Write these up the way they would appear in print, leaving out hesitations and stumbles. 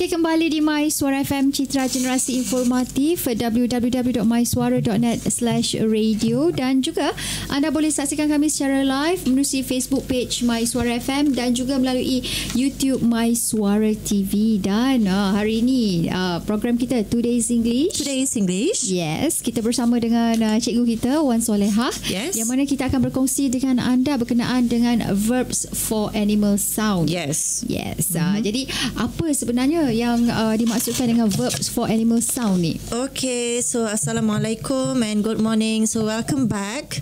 Okey, kembali di My Suara FM, Citra Generasi Informatif, www.mysuara.net/radio, dan juga anda boleh saksikan kami secara live melalui Facebook page My Suara FM dan juga melalui YouTube My Suara TV. Dan hari ini program kita Today's English. Today's English. Yes, kita bersama dengan cikgu kita Wan Solehah. Yes. Yang mana kita akan berkongsi dengan anda berkenaan dengan verbs for animal sound. Yes. Yes. Jadi apa sebenarnya yang dimaksudkan dengan verbs for animal sound ni? Okay, so Assalamualaikum and good morning. So welcome back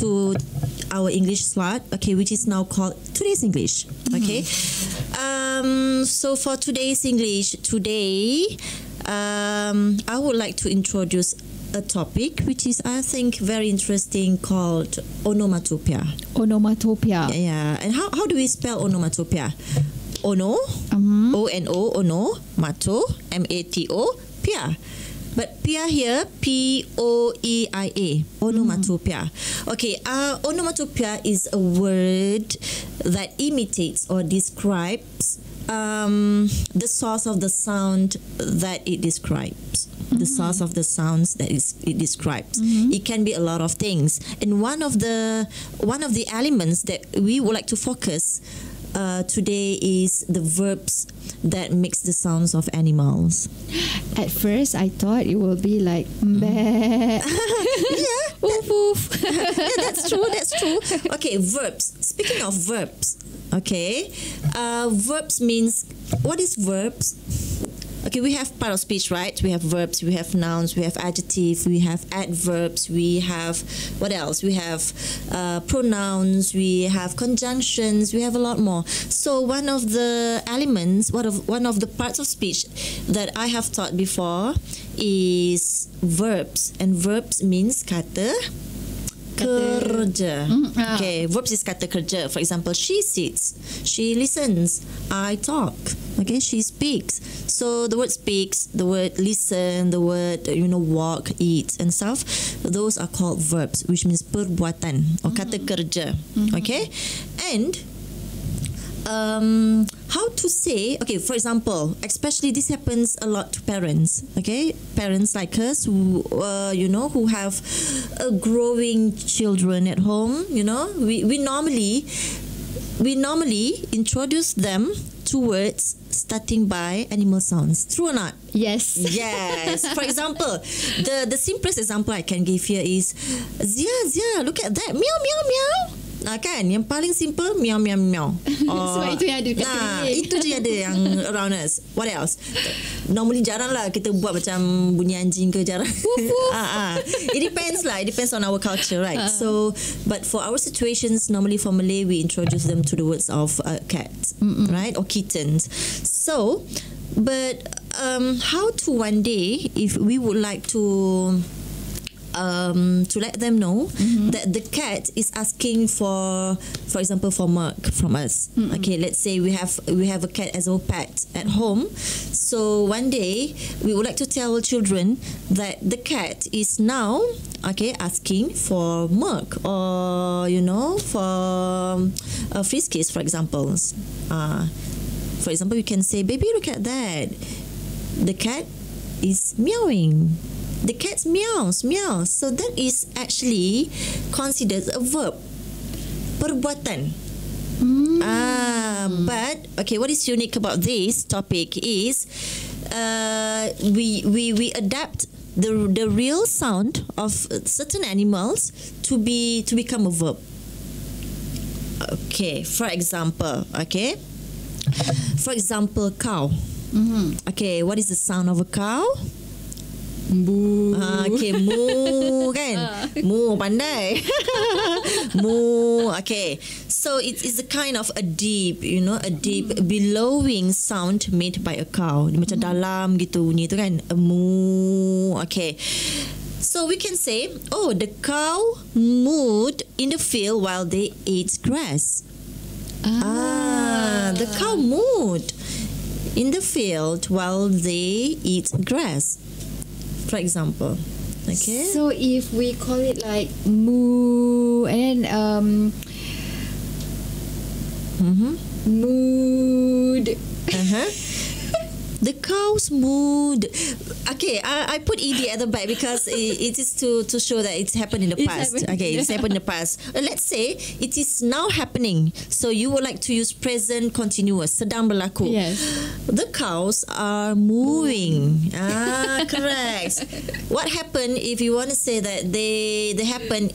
to our English slot, okay, which is now called Today's English. Okay. So for today's English, today I would like to introduce a topic which is, I think, very interesting, called onomatopoeia. Onomatopoeia. Yeah. And how do we spell onomatopoeia? Ono, O-N-O, ono, mato, M-A-T-O, pia. But pia here, P-O-E-I-A, onomatopoeia. Okay, onomatopoeia is a word that imitates or describes the source of the sound that it describes. The source of the sounds that it describes. It can be a lot of things, and one of the elements that we would like to focus today is the verbs that makes the sounds of animals. At first, I thought it will be like meh. Yeah, woof woof. yeah, that's true. Okay, verbs. Speaking of verbs, okay, verbs means, what is verbs? Okay, we have part of speech, right? We have verbs, we have nouns, we have adjectives, we have adverbs, we have, what else? We have pronouns, we have conjunctions, we have a lot more. So one of the elements, one of the parts of speech that I have taught before is verbs. And verbs means kata kerja. Okay, verbs is kata kerja. For example, she sits, she listens, I talk. Okay, she speaks. So the word speaks, the word listen, the word walk, eat and stuff, those are called verbs, which means perbuatan or kata kerja. Okay, and how to say, okay, for example, especially this happens a lot to parents, okay, parents like us who who have growing children at home. We normally introduce them to words starting by animal sounds. True or not? Yes. Yes. For example, the simplest example I can give here is Zia, look at that, meow meow meow. Kan, yang paling simple, meow meow meow. Sebab itu yang ada kat telinga. Itu je ada yang around us. What else? Normally jarang lah kita buat macam bunyi anjing ke, jarang. It depends lah. It depends on our culture, right? So, but for our situations, normally for Malay, we introduce them to the words of cats, right? Or kittens. So, but how to one day, if we would like to let them know that the cat is asking for example, for milk from us. Okay, let's say we have a cat as our pet at home. So one day we would like to tell children that the cat is now asking for milk, or for friskies, for example. For example, you can say, baby, look at that, the cat is meowing. The cat meows. So that is actually considered a verb, perbuatan. But okay, what is unique about this topic is we adapt the real sound of certain animals to become a verb. Okay, for example, cow. Okay, what is the sound of a cow? Moo. Okay, moo kan? Moo, pandai. Moo. Okay, so it's a kind of a deep, a deep bellowing sound made by a cow. Macam dalam gitu bunyi tu kan? A moo. Okay. So we can say, oh, the cow mooed in the field while they ate grass. The cow mooed in the field while they eat grass, for example. Okay. So if we call it like moo and mood. The cows mooed. Okay, I put ed at the back because it is to show that it's happened in the past. Okay, it's happened in the past. Let's say it is now happening. So you would like to use present continuous. Sedang berlaku. Yes. The cows are mooing. Correct. What happened if you want to say that they happen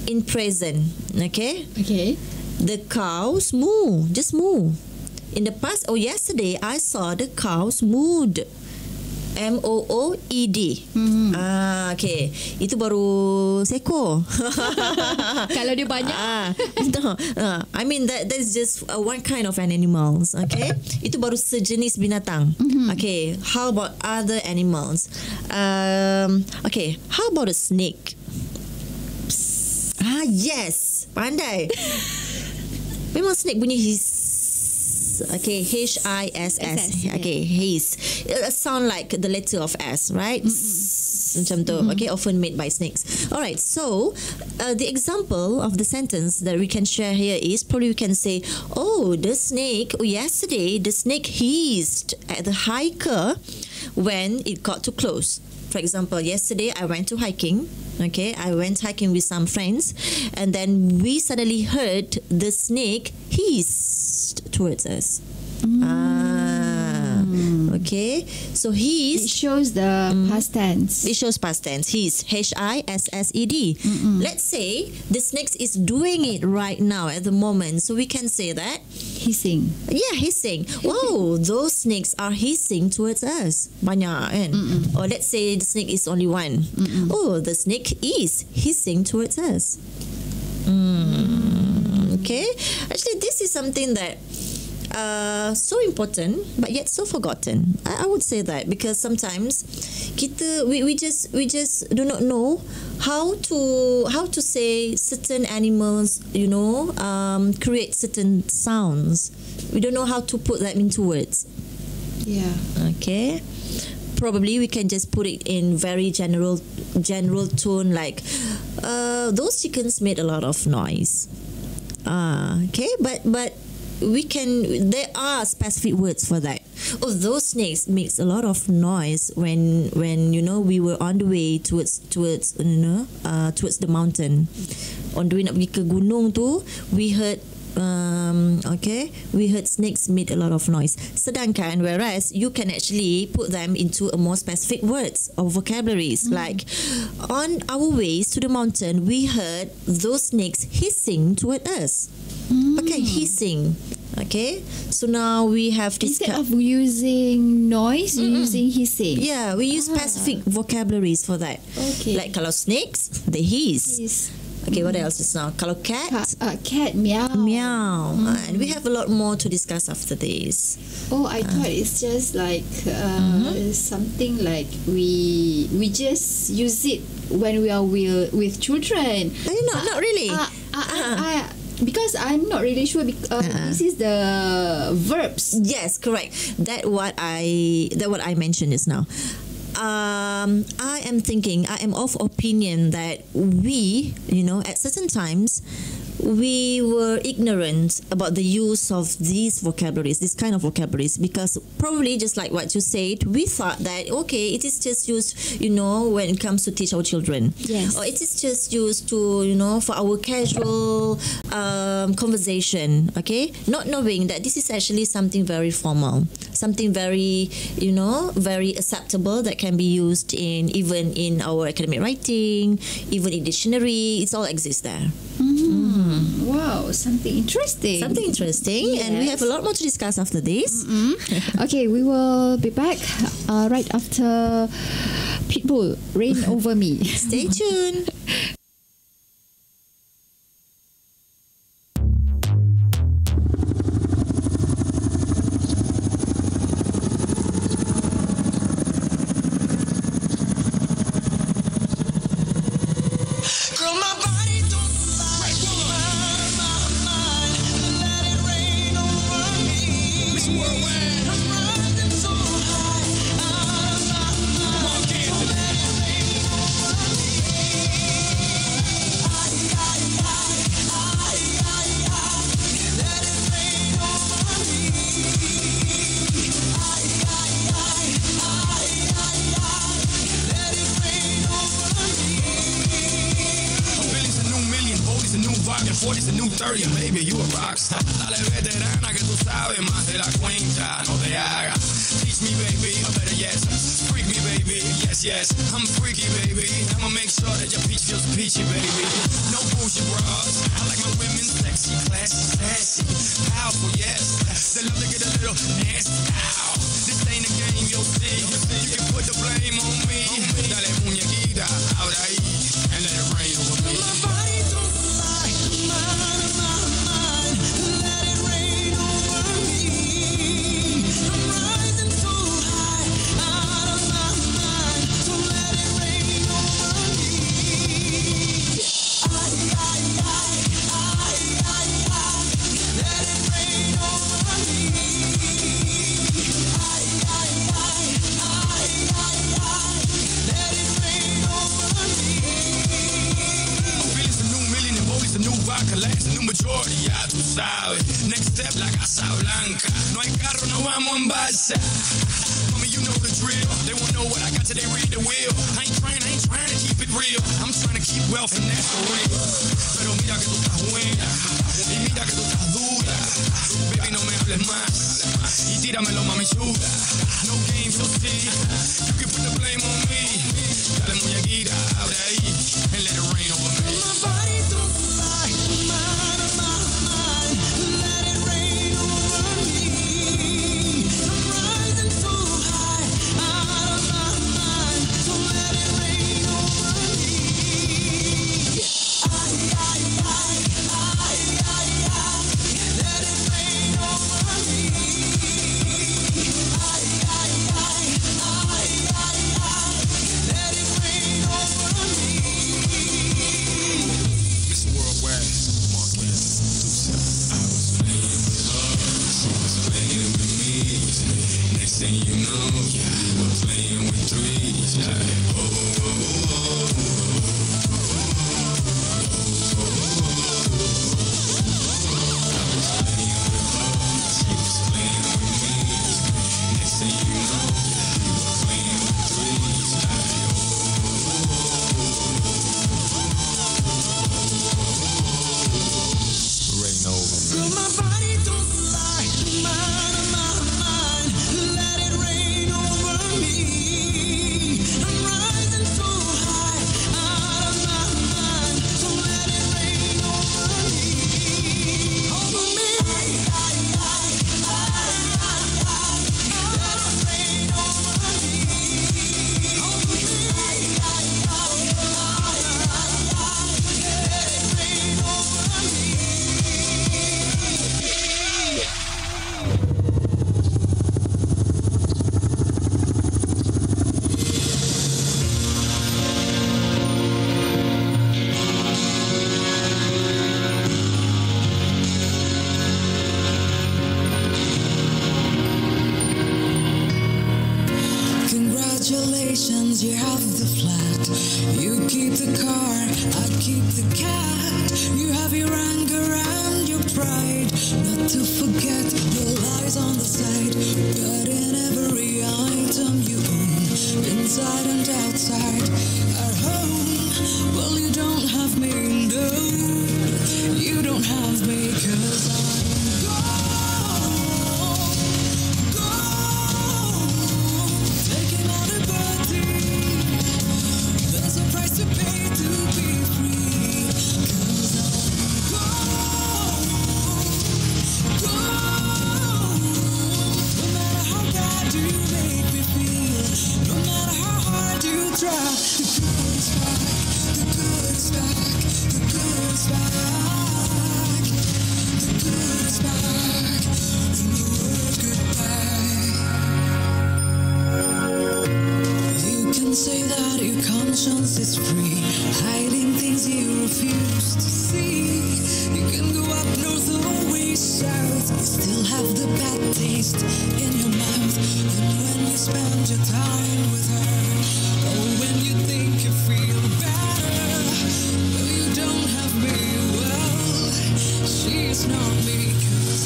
in present? Okay. Okay. The cows moo. Just moo. In the past or yesterday, I saw the cows mooed. MOOED. Okay. Itu baru seekor. Kalau dia banyak. No, I mean that's just one kind of an animals. Okay. Itu baru sejenis binatang. Okay. How about other animals? Okay. How about a snake? Yes. Pandai. Memang snake bunyi hiss. Okay, HISS. Okay, hiss. It sound like the letter of S, right? Macam tu. Okay, often made by snakes. Alright, so the example of the sentence that we can share here is probably we can say, yesterday the snake hissed at the hiker when it got too close. For example, yesterday I went to hiking. Okay, I went hiking with some friends, and then we suddenly heard the snake hissed towards us. Okay, so It hiss. shows the past tense. It shows past tense. Hiss. HISSED. Let's say the snake is doing it right now at the moment, so we can say that. Hissing. Yeah, hissing. Wow, those snakes are hissing towards us. Banyak kan? Or let's say the snake is only one. Oh, the snake is hissing towards us. Okay. Actually, this is something that so important but yet so forgotten. I would say that because sometimes we just do not know how to say certain animals, create certain sounds. We don't know how to put that into words. Yeah. Okay. Probably we can just put it in very general tone like those chickens made a lot of noise. Okay, but there are specific words for that. Oh, those snakes makes a lot of noise when we were on the way towards the mountain. On the way nak pergi ke gunung tu, we heard snakes made a lot of noise. Sedangkan whereas you can actually put them into a more specific words or vocabularies like on our ways to the mountain we heard those snakes hissing toward us. Okay, hissing. Okay, so now we have Instead of using noise, you're using hissing. Yeah, we use specific vocabularies for that. Okay. Like kalau snakes, they hiss. Okay, what else is now? Kalau cat, Cat meow. meow. And we have a lot more to discuss after this. Oh, I thought it's just like something like we just use it when we are with children. Not really. Because I'm not really sure. This is the verbs. Yes, correct. That what I mentioned just now. I am of opinion that we, at certain times, we were ignorant about the use of these vocabularies, this kind of vocabularies, because probably just like what you said, we thought that, okay, it is just used, when it comes to teach our children. Yes. Or it is just used to, for our casual conversation, okay? Not knowing that this is actually something very formal, something very, very acceptable that can be used even in our academic writing, even in dictionary, it's all exists there. Wow, something interesting. Yes. And we have a lot more to discuss after this. Okay, we will be back right after Pitbull, Rain Over Me. Stay tuned. the 40's a new 30, baby, you a rockstar. Dale veterana que tú sabes más de la cuenta, no te hagas. Teach me, baby, or better yes, freak me, baby, yes, yes. I'm freaky, baby. I'ma make sure that your peach feels peachy, baby. No bullshit bras. I like my women sexy, classy, sassy, powerful, yes. They love to get a little nasty. Ow. This ain't a game, you'll see. You can put the blame on me. Dale muñequita, ahora ahí, and let it rain over me. My body don't lie, mine, let it rain over me. I'm rising so high, out of my mind, so let it rain over me. Let it rain over me. A new vodka, last, a new majority, ya tú sabes. Next step, la Casa Blanca. No hay carro, no vamos en balsa. Mommy, you know the drill. They won't know what I got till they read the wheel. I ain't trying to keep it real. I'm trying to keep wealth and that's for real. Pero mira que tú estás buena. Y mira que tú estás dura. Baby, no me hables más. Y tíramelo, mami chula. No games, you'll see. You can put the blame on me. Dale muñequita, ahora ahí. And let it rain over me. My body don't lie, mine, let it rain over me. I'm rising so high, out of my mind, so let it rain over me. Let it rain over me. Let it rain over me. Miss Worldwide, Marquez, I was playing with her, she was playing with me. Next thing you know, we were playing with threes. Like, she was playing with me. Next thing you know, we were playing with threes. Rain over me. Girl, my body don't lie, mine, let it rain over me. I'm rising so high, out of my mind, so let it rain over me. Over me. Let it rain over me. Over me. Congratulations, you have the flat. You keep the car, I keep the cat. You have your anger and your pride. Not to forget your lies on the side. But in every item you own, inside and outside, at home, well, you don't have me, no. You don't have me, 'cause I'm gone. Taking out a body. There's a price to pay to be free. 'Cause I'm gone. No matter how bad you make me feel, no matter how hard you try, the good's back, the good's back, the good's back, the good's back, and the word goodbye. You can say that your conscience is free, hiding things you refuse to see. You can go up north or way south, you still have the bad taste in your mouth. And when you spend your time with her, or when you think you feel better, though you don't have me, well, she's not me. 'Cause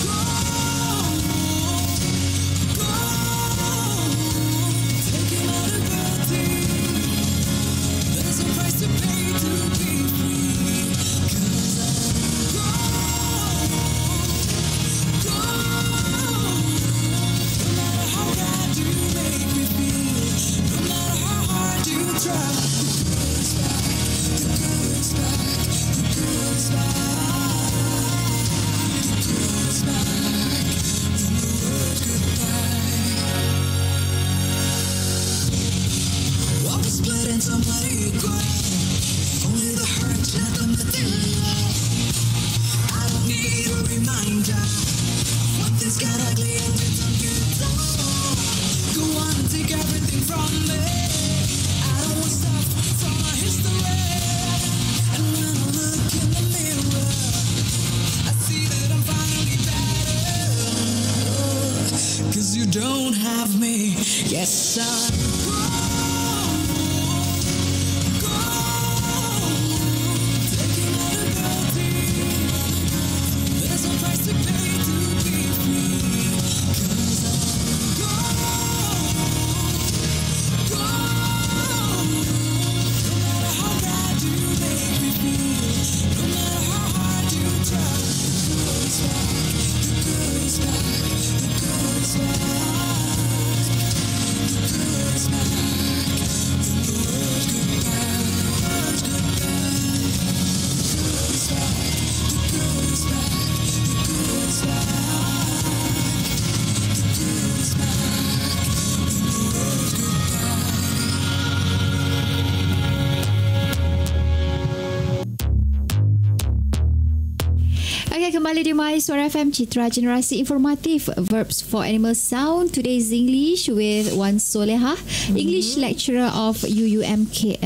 I'm gone, taking out a body. There's a price to pay to be free. 'Cause I'm somebody equal. Only the hurt, not the material. I don't need a reminder. What this got ugly and it's unbeatable. Go on and take everything from me. I don't want stuff from my history. And when I look in the mirror, I see that I'm finally better. 'Cause you don't have me. Yes, I'm grown. Taking all the guilty. There's no price to pay to be free. 'Cause I'm grown. No matter how bad you make me feel, no matter how hard you try, the good is back, the good is back, the good is back, the good is back, and the world's goodbye, the world's goodbye, the good is back, the good is back, the good is back, the good is back, and the world's goodbye. Okay, kembali di My Suara FM, Citra Generasi Informatif. Verbs for Animal Sound. Today's English with Wan Solehah, English lecturer of UUMKL.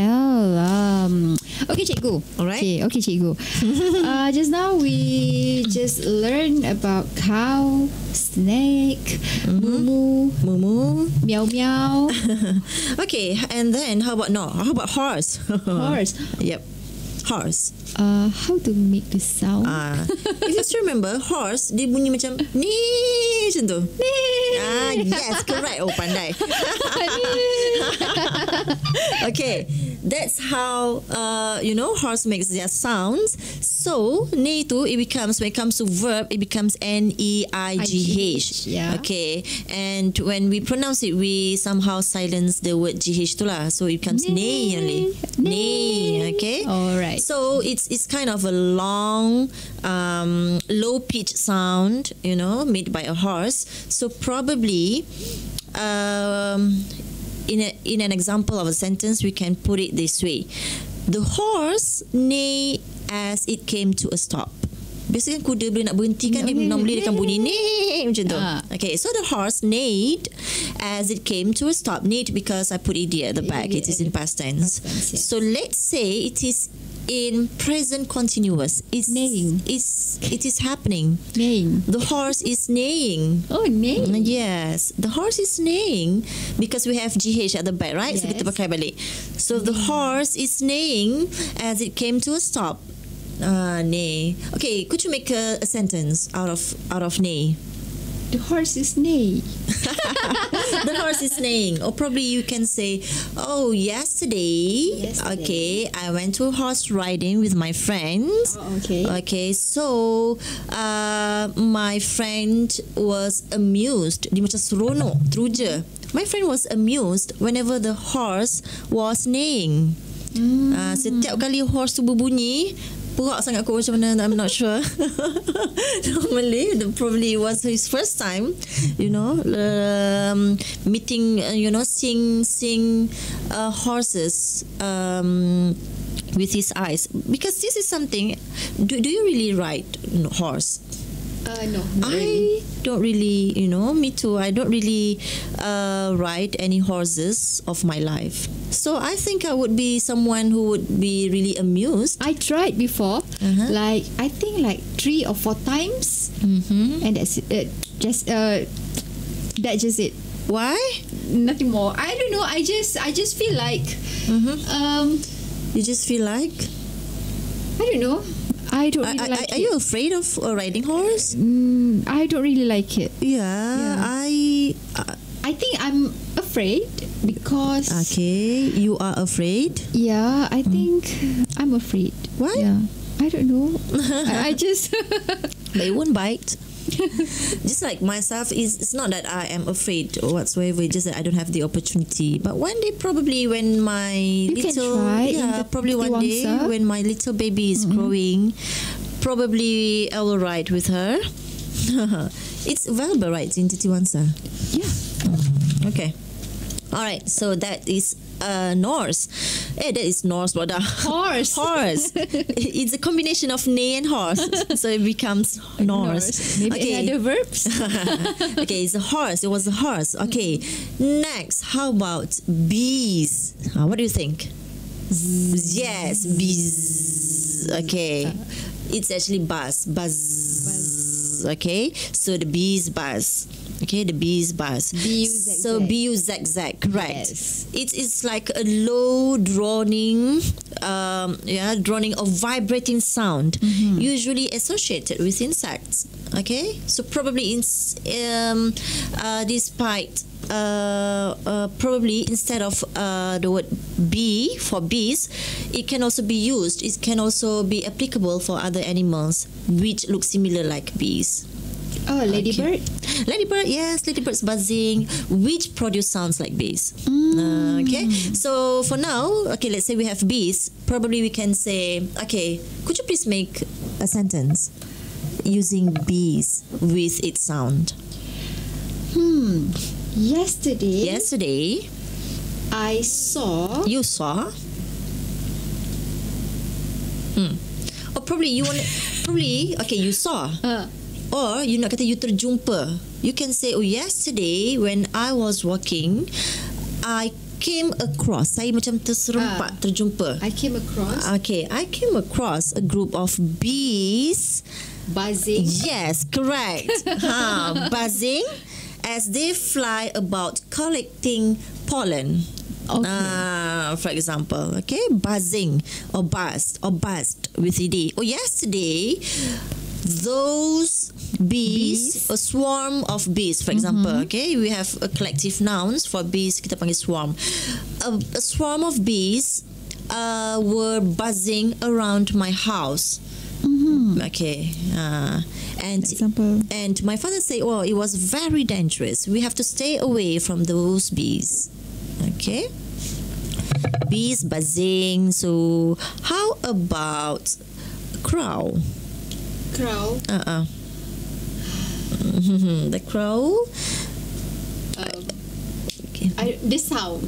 Okay, cikgu. Alright. Okay, cikgu. Just now we just learned about cow, snake, mumu, Mumu. meow meow, Okay, and then how about horse? horse. Yep. Horse. How to make the sound? If you still remember, horse dia bunyi macam ni macam tu. Yes, correct. Oh, pandai. Okay, that's how horse makes their sounds. So ni tu when it comes to verb, it becomes neigh. Yeah. Okay, and when we pronounce it, we somehow silence the word gh tu lah. So it becomes neigh only. Neigh. Okay. All right. So it's kind of a long, low pitch sound, made by a horse. So probably, in an example of a sentence, we can put it this way: the horse neighed as it came to a stop. Biasanya kuda bila nak berhenti kan, dia normally dia akan bunyi neigh macam tu. Okay, so the horse neighed as it came to a stop. Neighed because I put ed at the back. It is in past tense. Yes. So let's say it is in present continuous. It's Neighing. It is happening. Neighing. The horse is neighing. Oh, neighing. Yes, the horse is neighing because we have GH at the back, right? So Yes. kita pakai balik. So the horse is neighing as it came to a stop. Neigh. Okay, could you make a sentence out of neigh? The horse is neigh. The horse is neighing. Or probably you can say, oh, yesterday. Okay, I went to horse riding with my friends. Oh, okay. Okay, so my friend was amused. Dia macam seronok, teruja. My friend was amused whenever the horse was neighing. Setiap kali horse tu berbunyi, perak sangat aku macam mana, I'm not sure. Normally, probably was his first time, meeting, seeing horses with his eyes. Because this is something, do you really ride horse? No. I don't really, me too. I don't really ride any horses of my life. So I think I would be someone who would be really amused. I tried before, I think 3 or 4 times, and that's it. That's just it. Why? Nothing more. I don't know. I just feel like, You just feel like? I don't know. I don't really like Are it. you afraid of riding horse? I don't really like it. Yeah. I think I'm afraid because. Okay, you are afraid? Yeah, I think I'm afraid. Why? Yeah. I don't know. I just. But it won't bite. Just like myself, it's not that I am afraid or whatsoever. It's just that I don't have the opportunity. But one day, probably when my You can try in the probably one day Tiwangsa. when my little baby is growing, probably I will ride with her. It's available, right, in Titiwangsa? Yeah. Okay. All right. So that is Norse. that is Norse, brother. Horse. Horse. It's a combination of neigh and horse, so it becomes Norse. Maybe another verbs. Okay, it's a horse. It was a horse. Okay. Next, how about bees? What do you think? Yes, bees. Okay. It's actually buzz. Buzz. Okay. So the bees buzz. Okay, the bees buzz. B-U-Z-Z. So B-U-Z-Z, correct. Yes. It's like a low droning, droning or vibrating sound, usually associated with insects. Okay, so probably despite probably instead of the word bee for bees, it can also be used. It can also be applicable for other animals which look similar like bees. Oh, ladybird. Okay. Ladybird, yes, ladybirds buzzing, which produce sounds like bees. Okay, so for now, okay, let's say we have bees. Probably we can say, okay, could you please make a sentence using bees with its sound? Yesterday, I saw. you saw. Or probably you want, probably, okay, you saw. Or you nak kata you terjumpa. You can say, oh, yesterday when I was walking, I came across. Saya macam terserempak, terjumpa. I came across. Okay, I came across a group of bees. Buzzing. Yes, correct. Buzzing as they fly about collecting pollen. Okay. For example, okay, buzzing or buzzed with ed. Oh, yesterday, those bees, a swarm of bees, for example, okay, we have a collective nouns for bees, kita panggil swarm. A swarm of bees were buzzing around my house. Okay, and my father said, oh, it was very dangerous. We have to stay away from those bees. Okay, bees buzzing. So how about crow? Crow. The crow. Okay. The sound.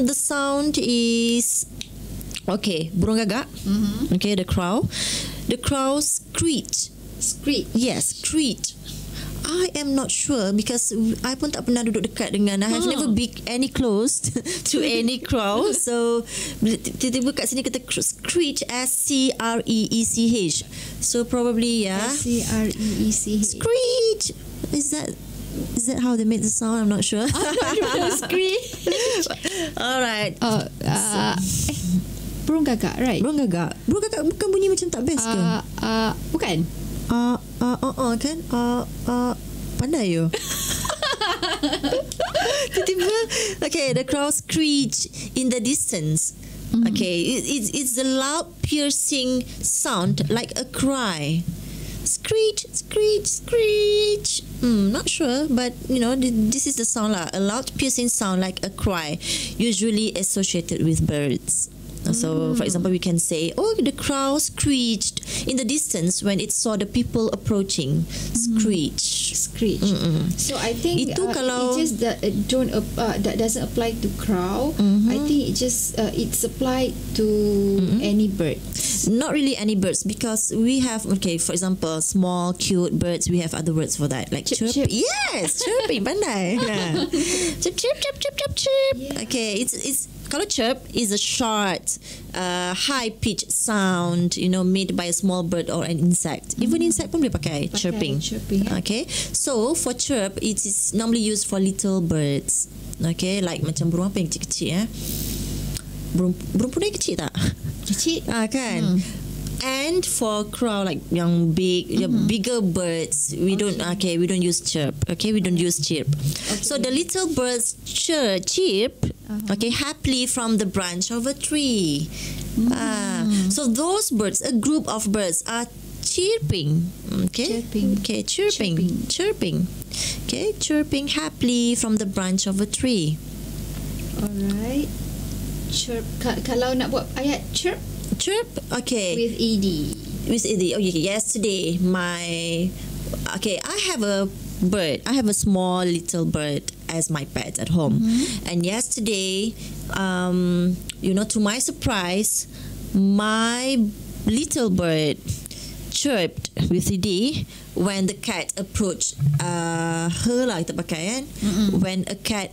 The sound is okay. Burung gagak. Okay, the crow. The crow screech. Screech. Yes, screech. I am not sure because I pun tak pernah duduk dekat dengan. I have never been any close to any crow. So tiba-tiba kat sini kata screech, S-C-R-E-E-C-H. So probably S-C-R-E-E-C-H. Screech. Is that how they make the sound? I'm not sure. Screech. All right. Burung gagak, right? Burung gagak. Burung gagak bukan bunyi macam tak best ke? Bukan. Kan? Pandai you. Tiba-tiba, okay, the crow screech in the distance. Okay, it's a loud piercing sound like a cry. Screech, screech, screech. Not sure, but this is the sound lah. A loud piercing sound like a cry, usually associated with birds. So, for example, we can say, oh, the crow screeched in the distance when it saw the people approaching. Screech. Screech. So, I think Itu kalau it just that doesn't apply to crow. I think it's applied to any bird. Not really any birds because we have, okay, for example, small, cute birds. We have other words for that, like chirp. Yes, chirping, pandai. Chirp, chirp, chirp, chirp, chirp, chirp. Yeah. Okay, it's kalau chirp is a short, high-pitched sound, made by a small bird or an insect. Even insect pun boleh pakai chirping. Okay, so for chirp, it is normally used for little birds. Okay, like macam burung apa yang kecil-kecil burung punai kecil tak? Kecil. Kan? And for crow, like young bigger birds, we don't use chirp. Okay, we don't use chirp. Okay. So the little birds chirp, okay, happily from the branch of a tree. So those birds, a group of birds, are chirping. Okay, chirping. Okay, chirping happily from the branch of a tree. Alright. Chirp. Kalau nak buat ayat chirp. Chirp, okay. With ed. Oh, yesterday, I have a bird. I have a small little bird, as my pet at home. And yesterday, to my surprise, my little bird chirped with CD when the cat approached her lah kita pakai kan. When a cat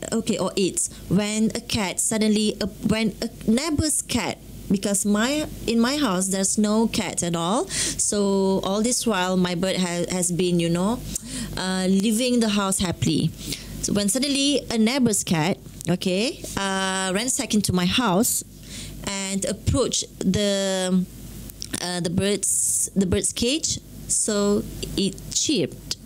when a cat suddenly when a neighbor's cat, because in my house there's no cat at all, so all this while my bird has been living the house happily. So when suddenly a neighbor's cat ransacked into my house and approached the bird's cage, so it chirped.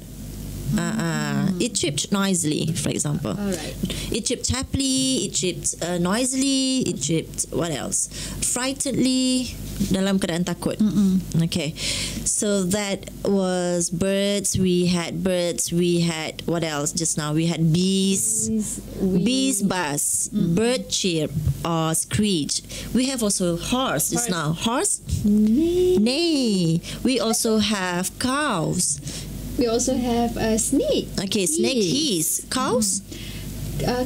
It chirped noisily, for example. All right. It chirped happily, it chirped noisily, it chirped what else? Frightenedly, dalam keadaan takut. Okay. So that was birds. We had what else just now? We had bees. Bees buzz, bird chirp or screech. We have also horse just now. Horse? Neigh. We also have cows. We also have a snake. Okay, snake hiss. Cows?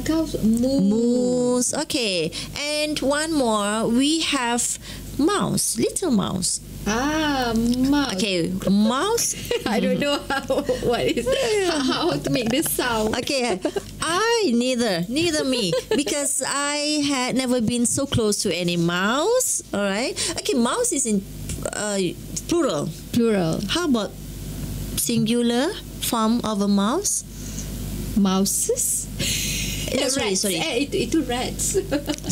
Cows moo. Moose. Okay. And one more, we have mouse. Little mouse. Mouse. Okay, mouse. I don't know how to make this sound. Okay, neither me, because I had never been so close to any mouse. All right. Okay, mouse is in plural. Plural. How about singular form of a mouse? Mouses. Sorry. Itu rats.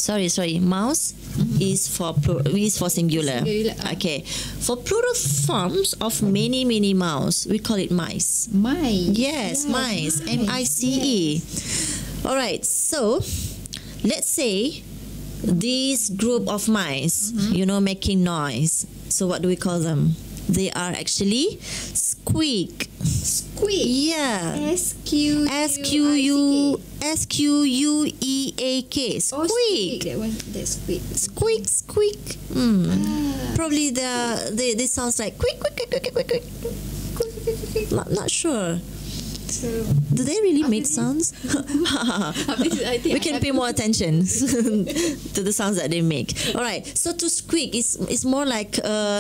Sorry. Mouse is for singular. Okay. For plural forms of many mouse, we call it mice. Mice. Yes, mice. M-I-C-E. All right. So, let's say this group of mice, making noise. So, what do we call them? They are actually squeak. Squeak. Yeah. S-Q-U-E-A-K. Squeak. That one. That's squeak. Squeak. Probably they sounds like quick. Not sure. So, do they really make sounds? We can pay more attention to the sounds that they make. All right. So to squeak is more like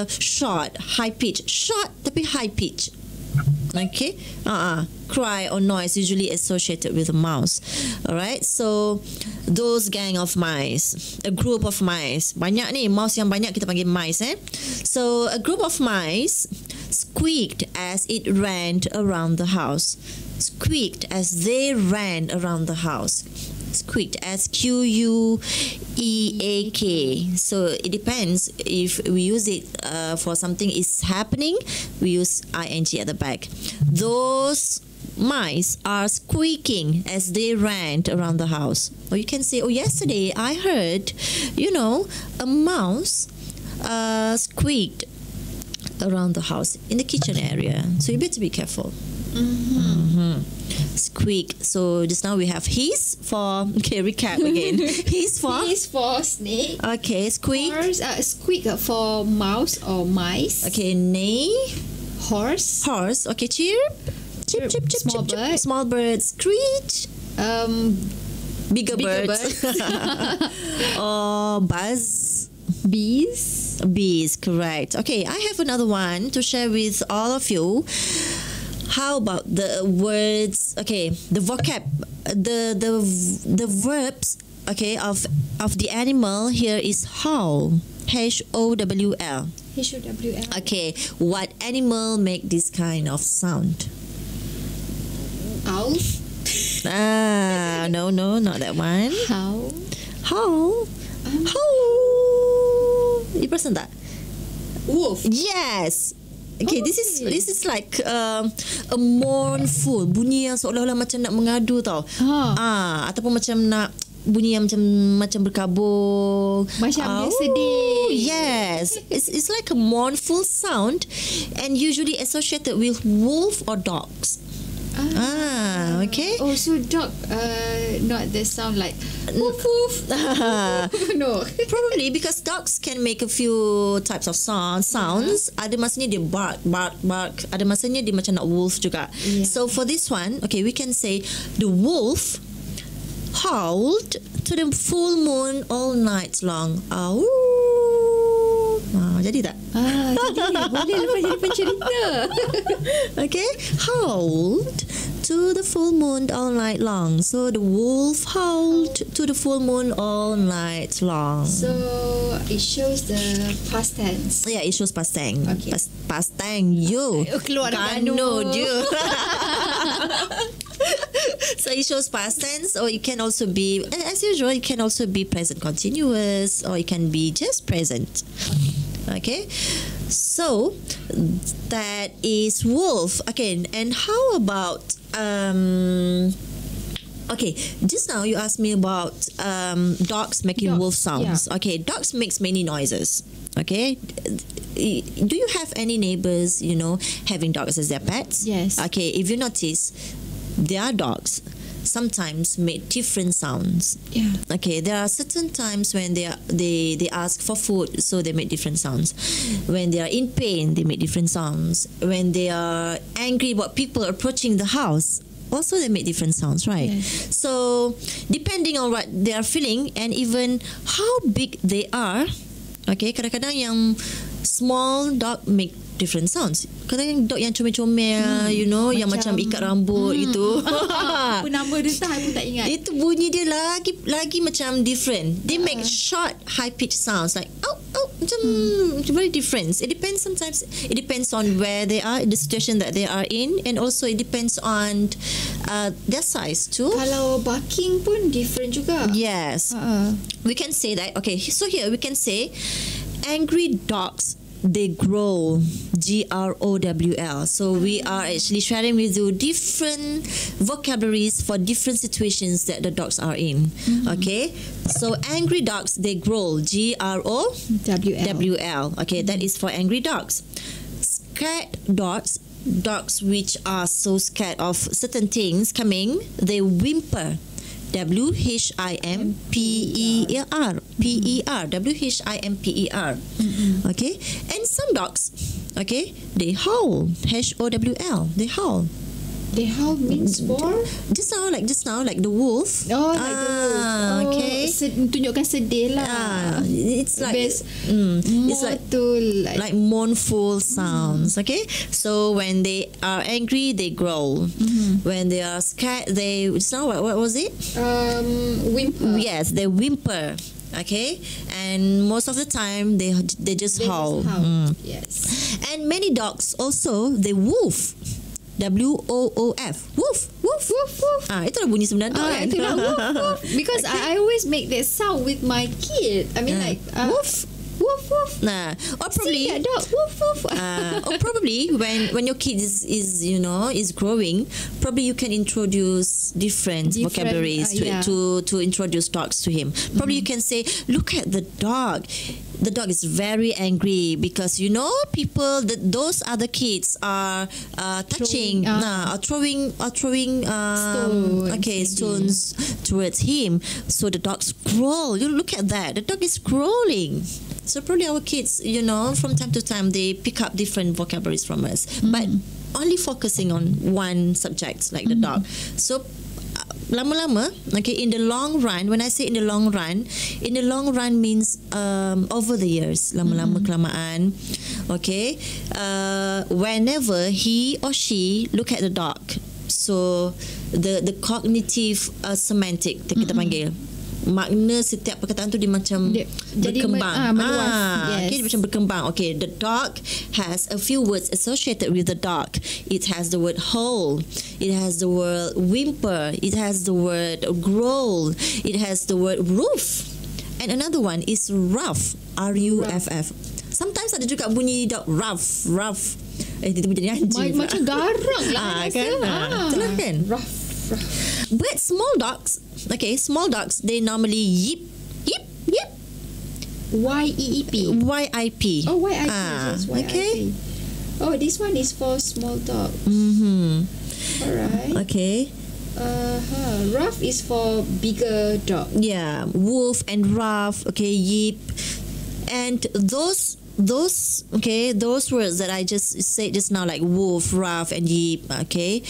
short, high pitch. Short tapi high pitch. Okay. Cry or noise usually associated with a mouse. All right. So those gang of mice, a group of mice. Banyak ni mouse yang banyak kita panggil mice. So a group of mice squeaked as it ran around the house. Squeaked as they ran around the house. Squeaked, S-Q-U-E-A-K. So it depends. If we use it for something is happening, we use ing at the back. Those mice are squeaking as they ran around the house. Or you can say, yesterday I heard, a mouse squeaked around the house in the kitchen area. So you better be careful. Squeak. So just now we have hiss for. Okay, recap again. Hiss for snake. Okay, squeak. Squeak for mouse or mice. Okay, neigh. Horse. Okay, chirp. Chip. Small bird. Small bird. Screech. Bigger birds. Or buzz. Bees, correct. Okay, I have another one to share with all of you. How about the words? Okay, the vocab, the verbs. Okay, of the animal here is howl. H-O-W-L. Okay, what animal make this kind of sound? Owl. No, not that one. Howl. Howl. You present that? Wolf. Yes. Okay, this is like a mournful, bunyi yang seolah-olah macam nak mengadu tau. Ataupun macam nak bunyi yang macam berkabung. Macam dia sedih. Yes, it's like a mournful sound, and usually associated with wolf or dogs. Okay. Oh, so dog, not the sound like woof woof. No. Probably because dogs can make a few types of sounds. Ada masanya dia bark. Ada masanya dia macam nak wolf juga. So for this one, okay, we can say the wolf howled to the full moon all night long. Jadi tak? Jadi boleh lepas jadi pencerita. Okay, howled to the full moon all night long. So the wolf howled to the full moon all night long. So it shows the past tense. Yeah, it shows past tense. Okay. Past tense. You. Keluar Gano je. So it shows past tense, or it can also be, as usual, it can also be present continuous, or it can be just present. Okay, so that is wolf. Okay, and how about okay, just now you asked me about dogs making Dogs, wolf sounds. yeah. Okay, dogs makes many noises. Okay, do you have any neighbors, having dogs as their pets? Yes. Okay, if you notice, their dogs sometimes make different sounds. Yeah. Okay, there are certain times when they ask for food, so they make different sounds. When they are in pain, they make different sounds. When they are angry about people approaching the house, also they make different sounds, right? Yes. So depending on what they are feeling and even how big they are, okay, kadang-kadang yang small dog make different sounds. Kadang-kadang dog yang comel-comel, yang macam ikat rambut gitu. Apa nama dia I pun tak ingat. Itu bunyi dia lagi macam different. They make short, high pitched sounds like macam very different. It depends sometimes. It depends on where they are, the situation that they are in, and also it depends on their size too. Kalau barking pun different juga. Yes, we can say that. Okay, so here we can say angry dogs, they growl, GROWL. So we are actually sharing with you different vocabularies for different situations that the dogs are in. Okay, so angry dogs, they growl, GROWL. Okay, that is for angry dogs. Scared dogs, dogs which are so scared of certain things coming, they whimper. WHIMPER. WHIMPER. Okay, and some dogs, okay, they howl. HOWL. They howl. They howl means for? Just now, like the wolf. Oh, like the wolf. Okay. Tunjukkan sedih lah. It's like Best. it's like to like mournful sounds. Okay, so when they are angry, they growl. When they are scared, they just now what was it? Whimper. Yes, they whimper. Okay, and most of the time they just howl. Yes. And many dogs also they woof. WOOF. Woof, woof, woof, woof. Itulah bunyi sebenar dog kan? Itulah woof, woof. Because I always make that sound with my kid. I mean like woof. Woof woof. Nah, or probably See that dog? Woof woof. or probably when your kid is growing, probably you can introduce different vocabularies to introduce dogs to him. Probably you can say, look at the dog. The dog is very angry because people those other kids are touching, throwing stones towards him. So the dogs growl. You look at that. The dog is growling. So probably our kids, from time to time they pick up different vocabularies from us, but only focusing on one subject like the dog. So lama-lama, okay, in the long run, when I say in the long run means over the years, lama-lama kelamaan, okay, whenever he or she look at the dog, so the cognitive semantic kita panggil, makna setiap perkataan tu dia macam berkembang. Meluas. Yes. Okay, dia macam berkembang. Okay, the dog has a few words associated with the dog. It has the word howl. It has the word whimper. It has the word growl. It has the word roof. And another one is rough. RUFF. Sometimes ada juga bunyi dog rough. Tiba-tiba jadi anjing. Macam garang lah. Kan? Itulah kan? Rough. But small dogs, they normally yip. YEEP. YIP. Oh, YIP. Yes, YIP. Okay. Oh, this one is for small dog. Alright. Okay. Rough is for bigger dog. Yeah, wolf and rough. Okay, yip, and those words that I just said just now, like wolf, rough, and yip. Okay.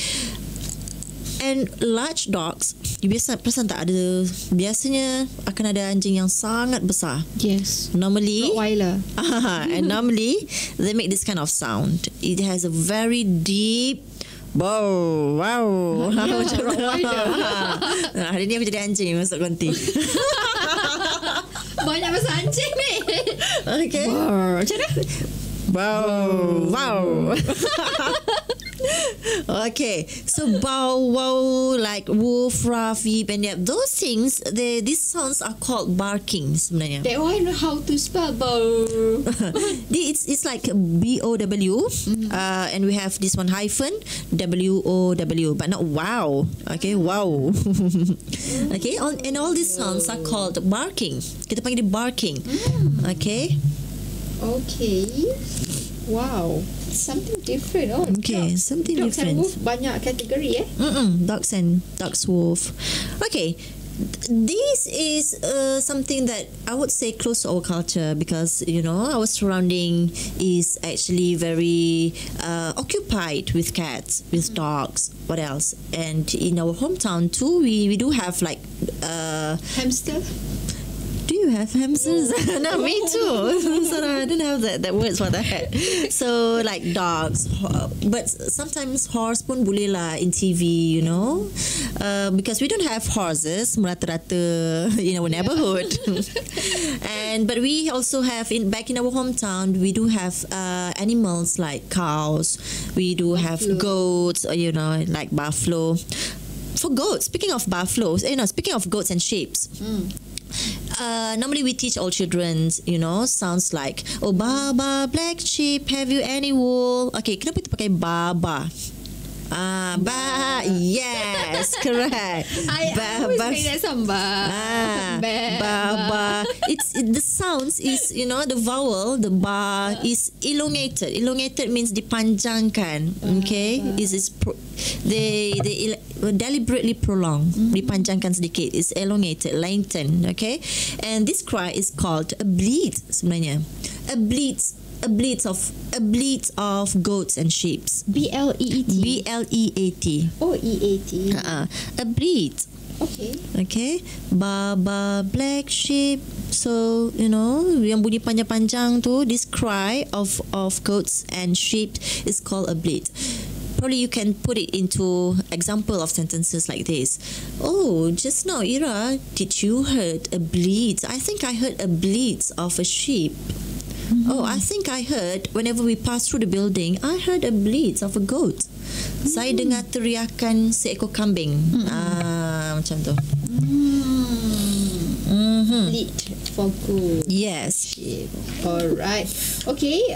And large dogs, you perasan tak ada, biasanya akan ada anjing yang sangat besar. Yes. Normally, Rottweiler. and normally they make this kind of sound. It has a very deep wow, wow. Macam Rottweiler. hari ni aku jadi anjing masuk konti. Banyak bahasa anjing ni. Okay. Macam mana? Wow, wow. Okay, so bow wow, like woof, ruff, yip, and yap. Those things, these sounds are called barking sebenarnya. That one, how to spell bow? It's like BOW, and we have this one hyphen WOW, but not wow. Okay, wow. Okay, all these sounds are called barking. Kita panggil dia barking. Okay. Okay. Wow. Something different. Oh, Okay, something dogs different. and wolf banyak kategori Dogs, wolf. Okay, this is something that I would say close to our culture, because our surrounding is actually very occupied with cats, with dogs. What else? And in our hometown too, we do have like hamster. do you have hamsters? No, me too. So I don't have that words for that. So like dogs, but sometimes horse pun boleh lah in TV, because we don't have horses merata-rata in our neighborhood. But we also have back in our hometown, we do have animals like cows. We do have goats, like buffalo. For goats, speaking of buffaloes, speaking of goats and sheep. Normally we teach all children, sounds like, oh, Baba, black sheep, have you any wool? Okay, kenapa kita pakai Baba? Yes, correct. I always make that sound Baba. The sounds is, the vowel, the ba is elongated. Elongated means dipanjangkan. Okay, they deliberately prolong, dipanjangkan sedikit. It's elongated, lengthened. Okay, and this cry is called a bleat sebenarnya. A bleat of goats and sheep. BLEET. BLEAT. Oh, EAT. A bleat. Okay. Baba, black sheep. So, yang bunyi panjang-panjang tu, this cry of goats and sheep is called a bleat. Probably you can put it into example of sentences like this. Oh, just now, Ira, did you heard a bleat? I think I heard a bleat of a sheep. Oh, I think I heard whenever we pass through the building, I heard a bleat of a goat. Saya dengar teriakan seekor kambing. Macam tu. Bleat for goat. Yes. Alright. Okay.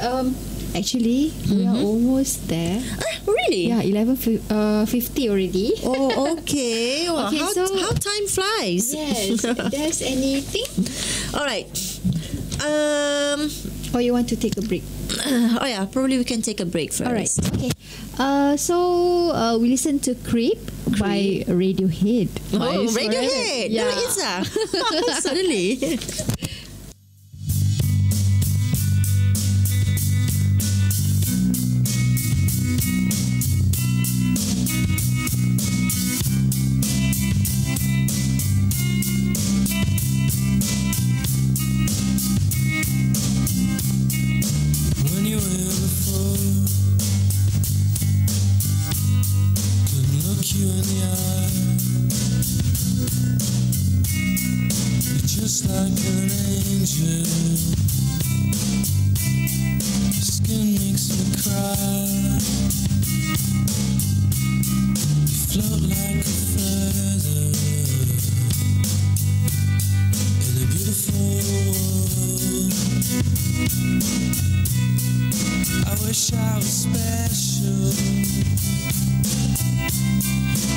Actually, we are almost there. Really? Yeah, 11:50 already. Oh, okay. Well, Okay, how time flies. Yes. There's anything? Alright. Or you want to take a break? Oh yeah, probably we can take a break first. Alright. Okay. So we listen to Creep by Radiohead. Oh, Radiohead. Yeah. It's suddenly. Just like an angel, your skin makes me cry. You float like a feather in a beautiful world. I wish I was special.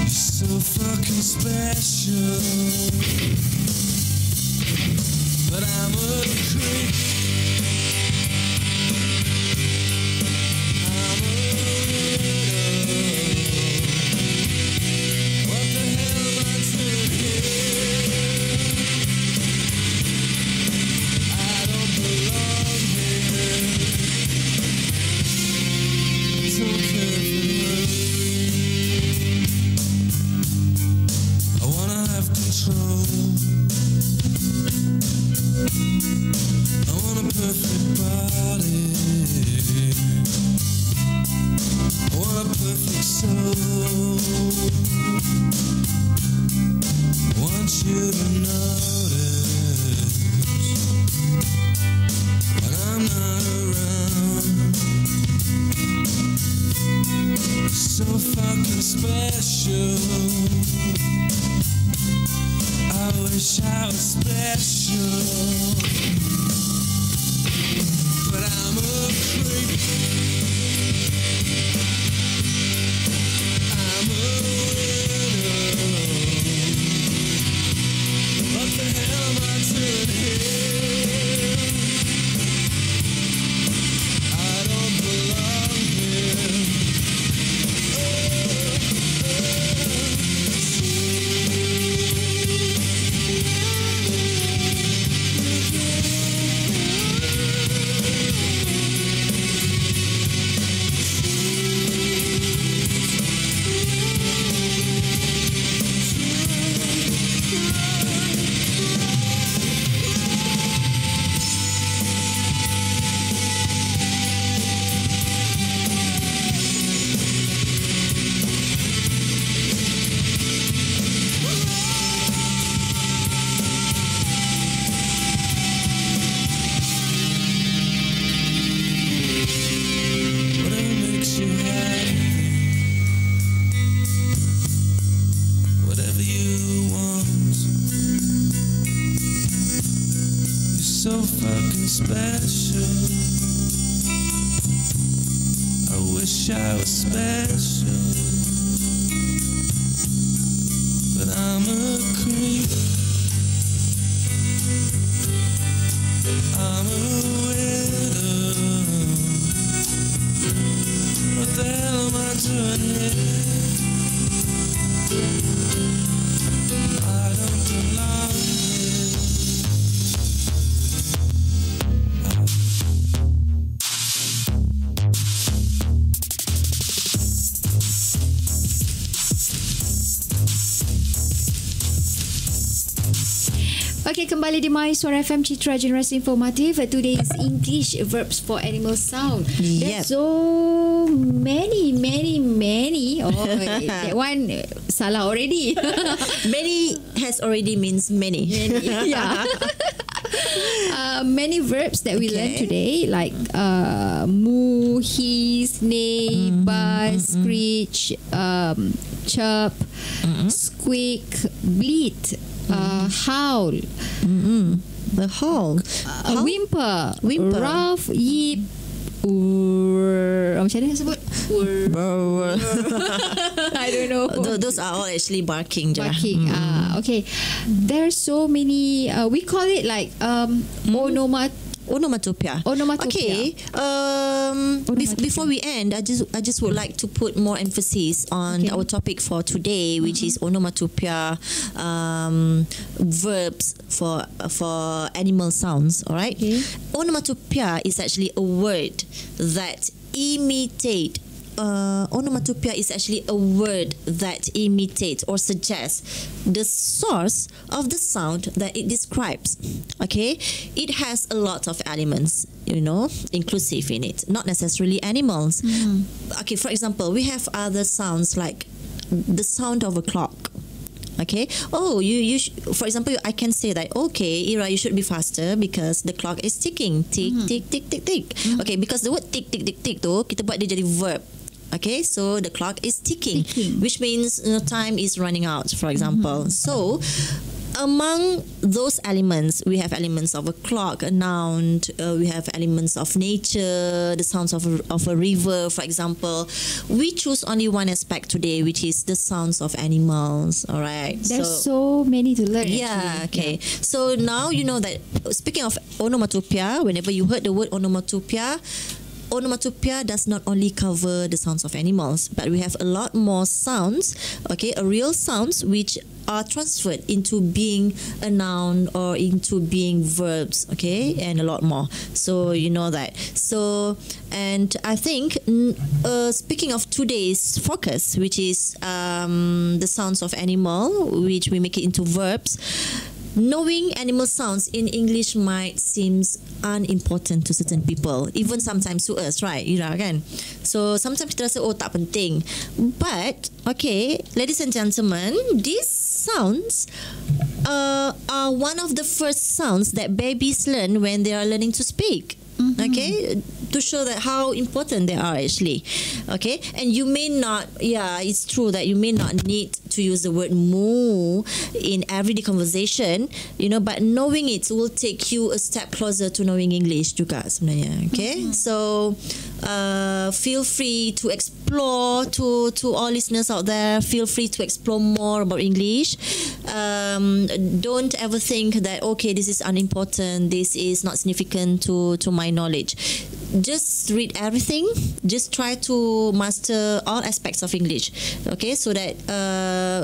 You're so fucking special. But I'm a creep. I'm a widow. What the hell am I doing here? I don't belong here. I don't care for you. perfect body. I want a perfect soul. I want you to notice when I'm not around. So fucking special. I wish I was special, but I'm a creep. I'm a widow. What the hell am I doing here? I don't belong here. So fucking special. I wish I was special, but I'm a creep. I'm a widow. What the hell am I doing here? I don't belong here. Okay, kembali di My Suara FM Citra Generasi Informatif. Today's English verbs for animal sound. Yep. There's so many. Oh, that one salah already. Many has already means many. Yeah. Many verbs that we learned today, like moo, hiss, neigh, buzz, screech, chirp, squeak, bleat, howl, The howl. whimper, Whimper. rough, yip, macam mana sebut? I don't know. Those are all actually barking. Barking. Okay. There's so many. We call it like Onomatopoeia. Onomatopoeia. Okay. Before we end, I just would like to put more emphasis on our topic for today, which is onomatopoeia, verbs for animal sounds. All right. Okay. Onomatopoeia is actually a word that imitate. Onomatopoeia is actually a word that imitates or suggests the source of the sound that it describes. Okay, it has a lot of elements, inclusive in it, not necessarily animals. Okay, for example, we have other sounds like the sound of a clock. Okay. Oh, for example, I can say that, okay, Ira, you should be faster because the clock is ticking. Tick, tick, tick, tick, tick. Okay, because the word tick, tick, tick, tick tu, kita buat dia jadi verb. Okay, so the clock is ticking. Which means time is running out, for example. So, among those elements, we have elements of a clock, a noun, we have elements of nature, the sounds of a river, for example. We choose only one aspect today, which is the sounds of animals. All right. There's so many to learn. Yeah, okay. So now you know that, speaking of onomatopoeia, whenever you heard the word onomatopoeia does not only cover the sounds of animals, but we have a lot more sounds, okay, real sounds which are transferred into being a noun or into being verbs, okay, and a lot more. So you know that. So, and I think speaking of today's focus, which is the sounds of animal, which we make it into verbs, knowing animal sounds in English might seem unimportant to certain people, even sometimes to us, right? Kan? So sometimes kita rasa tak penting. But okay, ladies and gentlemen, these sounds are one of the first sounds that babies learn when they are learning to speak. Okay, to show that how important they are actually. Okay, and you may not, it's true that you may not need to use the word moo in everyday conversation, but knowing it will take you a step closer to knowing English juga sebenarnya. Okay, so feel free to explore, to all listeners out there, feel free to explore more about English. Don't ever think that okay, this is unimportant, this is not significant to my knowledge. Just read everything, just try to master all aspects of English, okay, so that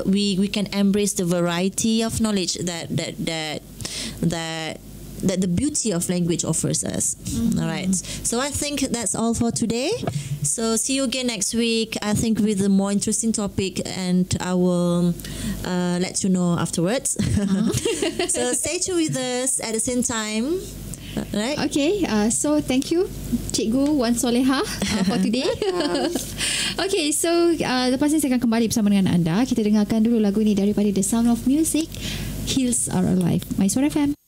we can embrace the variety of knowledge that the beauty of language offers us. All right, so I think that's all for today. So see you again next week, I think with a more interesting topic, and I will let you know afterwards. So stay tuned with us at the same time. Right? Okay, so thank you Cikgu Wan Soleha for today. Okay, so lepas ni saya akan kembali bersama dengan anda. Kita dengarkan dulu lagu ini daripada The Sound of Music, Hills Are Alive, My Suara FM.